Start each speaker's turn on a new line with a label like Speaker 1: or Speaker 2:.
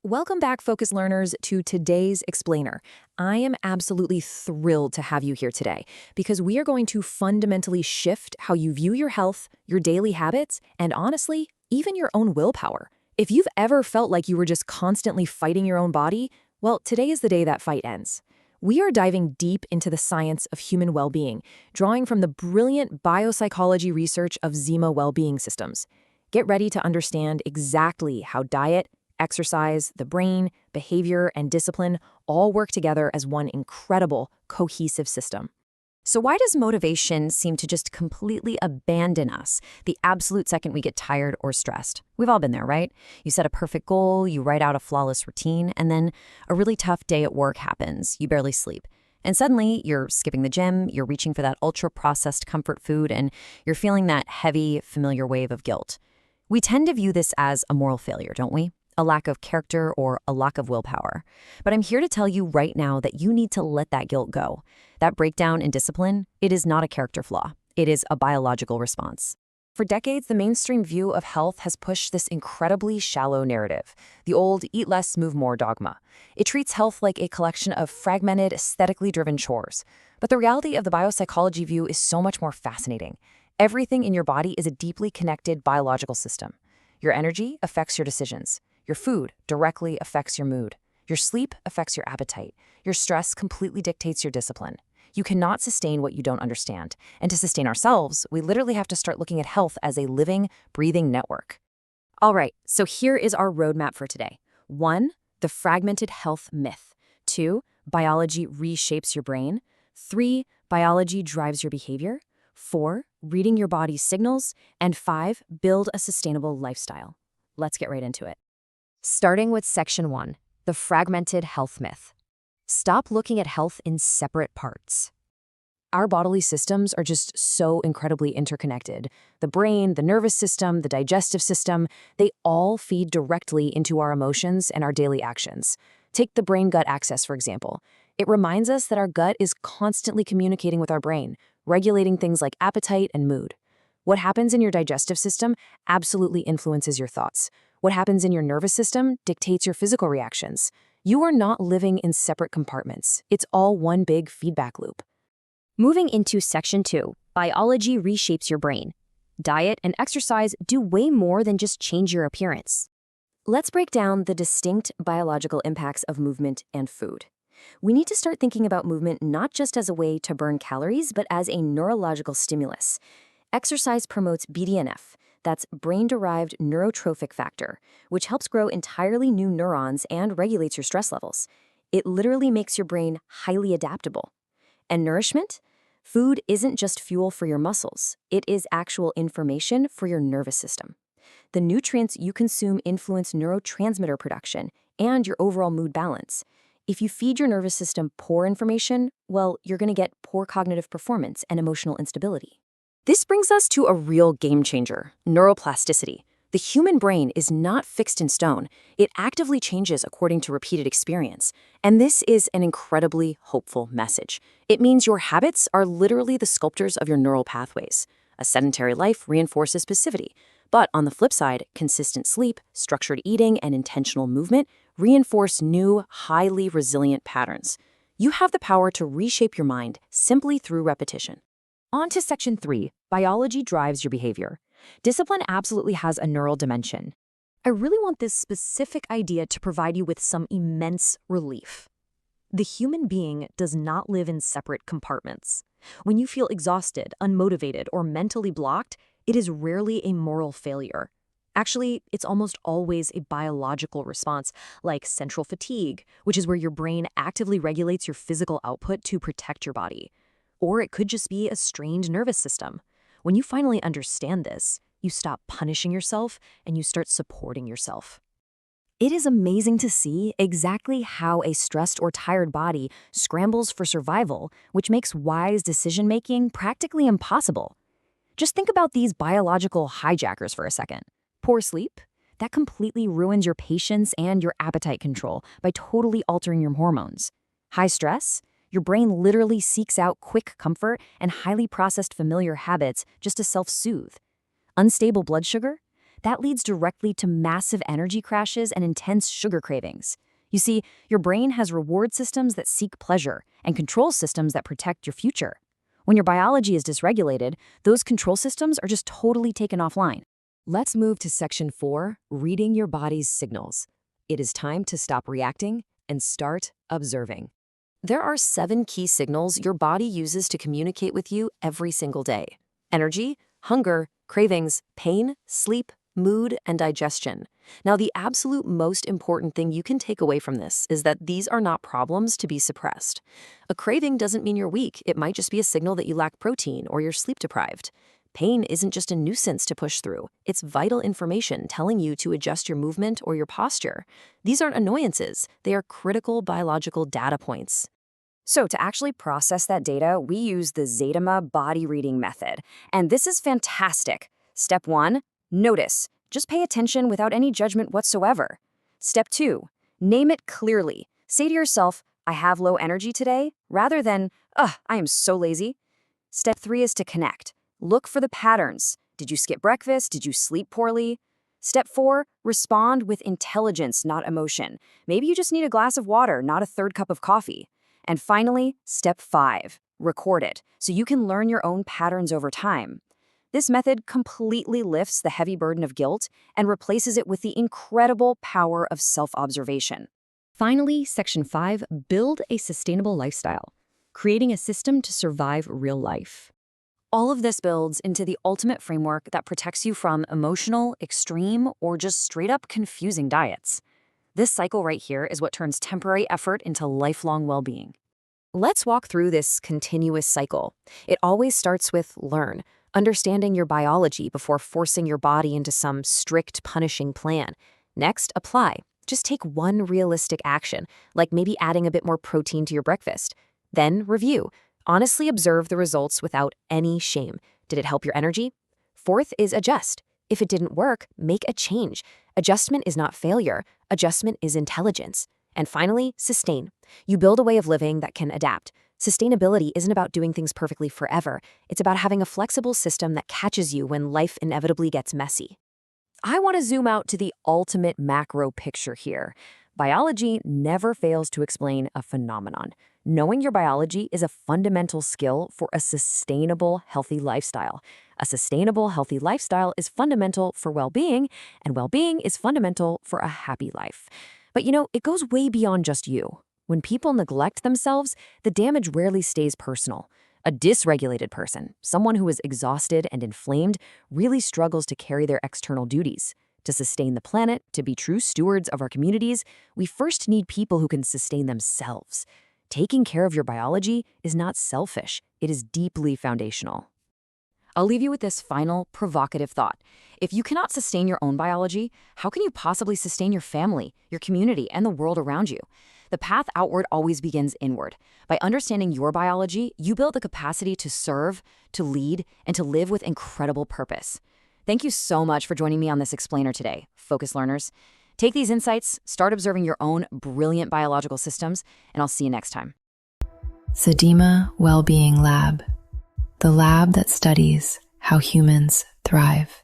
Speaker 1: Welcome back, Focus Learners, to today's Explainer. I am absolutely thrilled to have you here today because we are going to fundamentally shift how you view your health, your daily habits, and honestly, even your own willpower. If you've ever felt like you were just constantly fighting your own body, well, today is the day that fight ends. We are diving deep into the science of human well-being, drawing from the brilliant biopsychology research of ZADIMA well-being systems. Get ready to understand exactly how diet, exercise, the brain, behavior, and discipline all work together as one incredible, cohesive system.
Speaker 2: So why does motivation seem to just completely abandon us the absolute second we get tired or stressed? We've all been there, right? You set a perfect goal, you write out a flawless routine, and then a really tough day at work happens. You barely sleep. And suddenly, you're skipping the gym, you're reaching for that ultra-processed comfort food, and you're feeling that heavy, familiar wave of guilt. We tend to view this as a moral failure, don't we? A lack of character or a lack of willpower. But I'm here to tell you right now that you need to let that guilt go. That breakdown in discipline, it is not a character flaw. It is a biological response.
Speaker 1: For decades, the mainstream view of health has pushed this incredibly shallow narrative, the old eat less, move more dogma. It treats health like a collection of fragmented, aesthetically driven chores. But the reality of the biopsychology view is so much more fascinating. Everything in your body is a deeply connected biological system. Your energy affects your decisions. Your food directly affects your mood. Your sleep affects your appetite. Your stress completely dictates your discipline. You cannot sustain what you don't understand. And to sustain ourselves, we literally have to start looking at health as a living, breathing network. All right, so here is our roadmap for today. 1. The fragmented health myth. 2. Biology reshapes your brain. 3. Biology drives your behavior. 4. Reading your body's signals. And 5. Build a sustainable lifestyle. Let's get right into it.
Speaker 2: Starting with Section 1, the fragmented health myth. Stop looking at health in separate parts.
Speaker 1: Our bodily systems are just so incredibly interconnected. The brain, the nervous system, the digestive system, they all feed directly into our emotions and our daily actions. Take the brain-gut axis, for example. It reminds us that our gut is constantly communicating with our brain, regulating things like appetite and mood. What happens in your digestive system absolutely influences your thoughts. What happens in your nervous system dictates your physical reactions. You are not living in separate compartments. It's all one big feedback loop.
Speaker 2: Moving into Section 2, biology reshapes your brain. Diet and exercise do way more than just change your appearance.
Speaker 1: Let's break down the distinct biological impacts of movement and food. We need to start thinking about movement not just as a way to burn calories, but as a neurological stimulus. Exercise promotes BDNF. That's brain-derived neurotrophic factor, which helps grow entirely new neurons and regulates your stress levels. It literally makes your brain highly adaptable. And nourishment? Food isn't just fuel for your muscles. It is actual information for your nervous system. The nutrients you consume influence neurotransmitter production and your overall mood balance. If you feed your nervous system poor information, well, you're going to get poor cognitive performance and emotional instability. This brings us to a real game changer, neuroplasticity. The human brain is not fixed in stone. It actively changes according to repeated experience. And this is an incredibly hopeful message. It means your habits are literally the sculptors of your neural pathways. A sedentary life reinforces passivity. But on the flip side, consistent sleep, structured eating, and intentional movement reinforce new, highly resilient patterns. You have the power to reshape your mind simply through repetition. On to Section 3, biology drives your behavior. Discipline absolutely has a neural dimension. I really want this specific idea to provide you with some immense relief. The human being does not live in separate compartments. When you feel exhausted, unmotivated, or mentally blocked, it is rarely a moral failure. Actually, it's almost always a biological response, like central fatigue, which is where your brain actively regulates your physical output to protect your body. Or it could just be a strained nervous system. When you finally understand this, you stop punishing yourself and you start supporting yourself. It is amazing to see exactly how a stressed or tired body scrambles for survival, which makes wise decision-making practically impossible. Just think about these biological hijackers for a second. Poor sleep? That completely ruins your patience and your appetite control by totally altering your hormones. High stress? Your brain literally seeks out quick comfort and highly processed familiar habits just to self-soothe. Unstable blood sugar? That leads directly to massive energy crashes and intense sugar cravings. You see, your brain has reward systems that seek pleasure and control systems that protect your future. When your biology is dysregulated, those control systems are just totally taken offline.
Speaker 2: Let's move to Section 4, reading your body's signals. It is time to stop reacting and start observing. There are 7 key signals your body uses to communicate with you every single day: energy, hunger, cravings, pain, sleep, mood, and digestion. Now, the absolute most important thing you can take away from this is that these are not problems to be suppressed. A craving doesn't mean you're weak. It might just be a signal that you lack protein or you're sleep deprived. Pain isn't just a nuisance to push through. It's vital information telling you to adjust your movement or your posture. These aren't annoyances. They are critical biological data points.
Speaker 1: So to actually process that data, we use the ZADIMA body reading method. And this is fantastic. Step 1, notice. Just pay attention without any judgment whatsoever. Step 2, name it clearly. Say to yourself, I have low energy today, rather than, ugh, I am so lazy. Step 3 is to connect. Look for the patterns. Did you skip breakfast? Did you sleep poorly? Step 4, respond with intelligence, not emotion. Maybe you just need a glass of water, not a third cup of coffee. And finally, step 5, record it, so you can learn your own patterns over time. This method completely lifts the heavy burden of guilt and replaces it with the incredible power of self-observation.
Speaker 2: Finally, Section 5, build a sustainable lifestyle, creating a system to survive real life.
Speaker 1: All of this builds into the ultimate framework that protects you from emotional, extreme, or just straight-up confusing diets. This cycle right here is what turns temporary effort into lifelong well-being.
Speaker 2: Let's walk through this continuous cycle. It always starts with learn, understanding your biology before forcing your body into some strict punishing plan. Next, apply. Just take one realistic action, like maybe adding a bit more protein to your breakfast. Then review. Honestly observe the results without any shame. Did it help your energy? Fourth is adjust. If it didn't work, make a change. Adjustment is not failure. Adjustment is intelligence. And finally, sustain. You build a way of living that can adapt. Sustainability isn't about doing things perfectly forever. It's about having a flexible system that catches you when life inevitably gets messy.
Speaker 1: I want to zoom out to the ultimate macro picture here. Biology never fails to explain a phenomenon. Knowing your biology is a fundamental skill for a sustainable, healthy lifestyle. A sustainable, healthy lifestyle is fundamental for well-being, and well-being is fundamental for a happy life. But it goes way beyond just you. When people neglect themselves, the damage rarely stays personal. A dysregulated person, someone who is exhausted and inflamed, really struggles to carry their external duties. To sustain the planet, to be true stewards of our communities, we first need people who can sustain themselves. Taking care of your biology is not selfish, it is deeply foundational.
Speaker 2: I'll leave you with this final, provocative thought. If you cannot sustain your own biology, how can you possibly sustain your family, your community, and the world around you? The path outward always begins inward. By understanding your biology, you build the capacity to serve, to lead, and to live with incredible purpose. Thank you so much for joining me on this explainer today, Focus Learners. Take these insights, start observing your own brilliant biological systems, and I'll see you next time.
Speaker 3: ZADIMA Wellbeing Lab, the lab that studies how humans thrive.